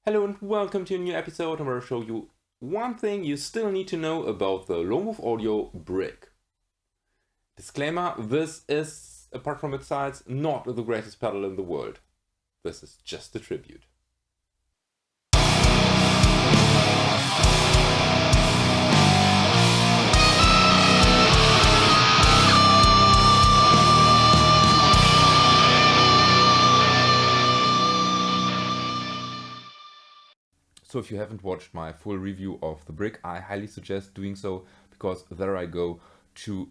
Hello and welcome to a new episode. I'm going to show you one thing you still need to know about the Low Move Audio Brick. Disclaimer, this is, apart from its size, not the greatest pedal in the world. This is just a tribute. So if you haven't watched my full review of the Brick, I highly suggest doing so, because there I go through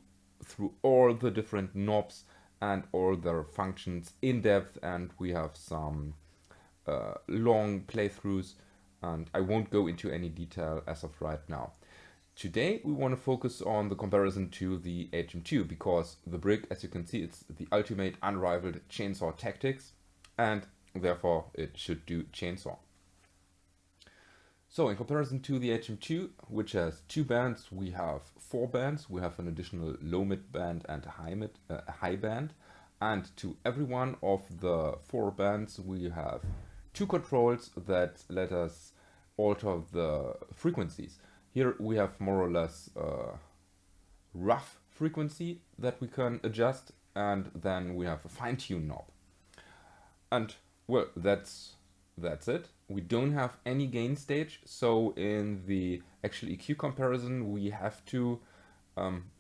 all the different knobs and all their functions in depth, and we have some long playthroughs, and I won't go into any detail as of right now. Today we want to focus on the comparison to the HM-2, because the Brick, as you can see, it's the ultimate unrivaled chainsaw tactics, and therefore it should do chainsaw. So in comparison to the HM-2, which has two bands, we have four bands. We have an additional low mid band and a high band. And to every one of the four bands, we have two controls that let us alter the frequencies. Here we have more or less a rough frequency that we can adjust, and then we have a fine-tune knob. And well, that's it. We don't have any gain stage, so in the actual EQ comparison we have to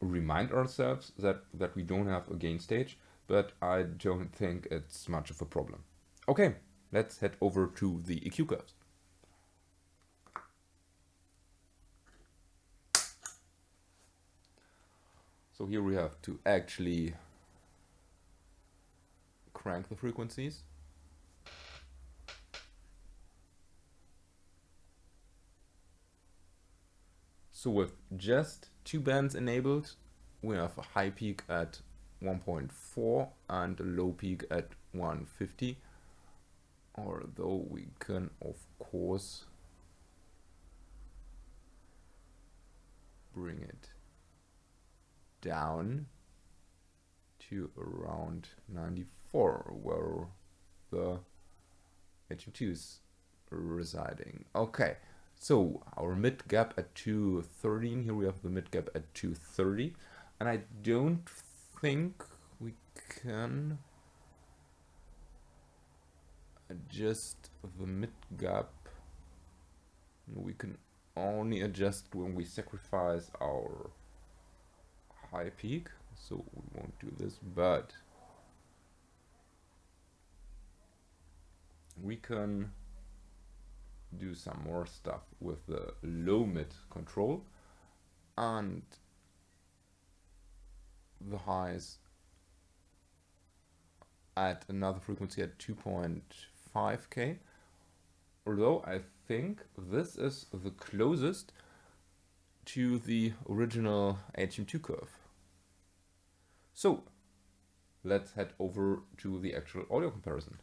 remind ourselves that we don't have a gain stage, but I don't think it's much of a problem. Okay, let's head over to the EQ curves. So here we have to actually crank the frequencies. So with just two bands enabled, we have a high peak at 1.4 and a low peak at 150. Although we can, of course, bring it down to around 94, where the HM-2 is residing. Okay. So our mid gap at 213, here we have the mid gap at 230, and I don't think we can adjust the mid gap. We can only adjust when we sacrifice our high peak, so we won't do this, but we can do some more stuff with the low mid control and the highs at another frequency at 2.5K, although I think this is the closest to the original HM-2 curve. So let's head over to the actual audio comparison.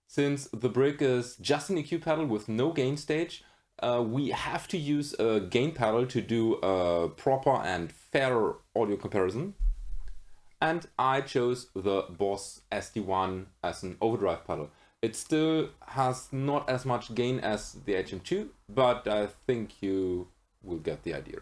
Since the Brick is just an EQ pedal with no gain stage, we have to use a gain pedal to do a proper and fair audio comparison. And I chose the Boss SD1 as an overdrive pedal. It still has not as much gain as the HM-2, but I think you will get the idea.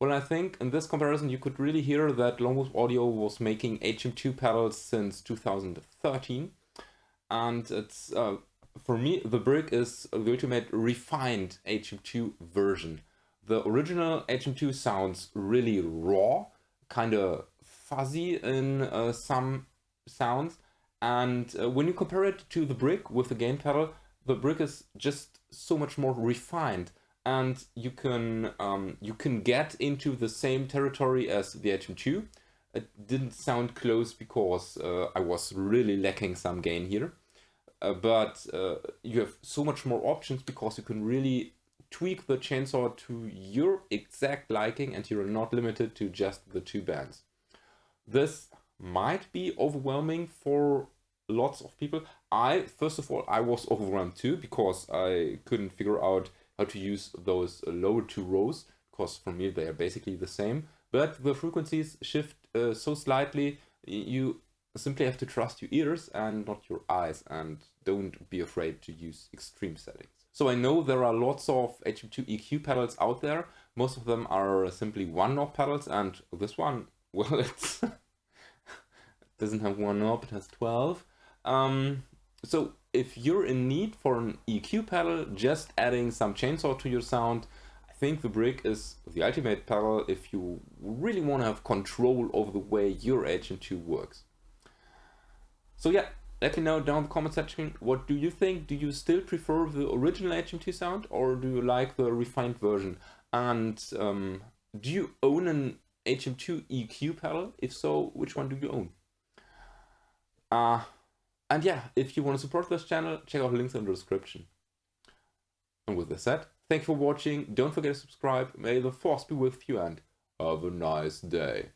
Well, I think in this comparison you could really hear that Longbow Audio was making HM2 pedals since 2013, and it's for me the Brig is the ultimate refined HM2 version. The original HM2 sounds really raw, kind of fuzzy in some sounds, and when you compare it to the Brig with the gain pedal, the Brig is just so much more refined. And you can get into the same territory as the HM2. It didn't sound close because I was really lacking some gain here. But you have so much more options because you can really tweak the chainsaw to your exact liking and you're not limited to just the two bands. This might be overwhelming for lots of people. First of all, I was overwhelmed too because I couldn't figure out how to use those lower two rows, because for me they are basically the same, but the frequencies shift so slightly, you simply have to trust your ears and not your eyes, and don't be afraid to use extreme settings. So I know there are lots of HM2 EQ pedals out there, most of them are simply one knob pedals, and this one, well, it doesn't have one knob, it has 12. So if you're in need for an EQ pedal, just adding some chainsaw to your sound, I think the Brig is the ultimate pedal if you really want to have control over the way your HM2 works. So yeah, Let me know down in the comment section, what do you think? Do you still prefer the original HM2 sound, or do you like the refined version? And do you own an HM2 EQ pedal? If so, which one do you own? And yeah, if you want to support this channel, check out links in the description. And with this said, thank you for watching. Don't forget to subscribe. May the force be with you and have a nice day.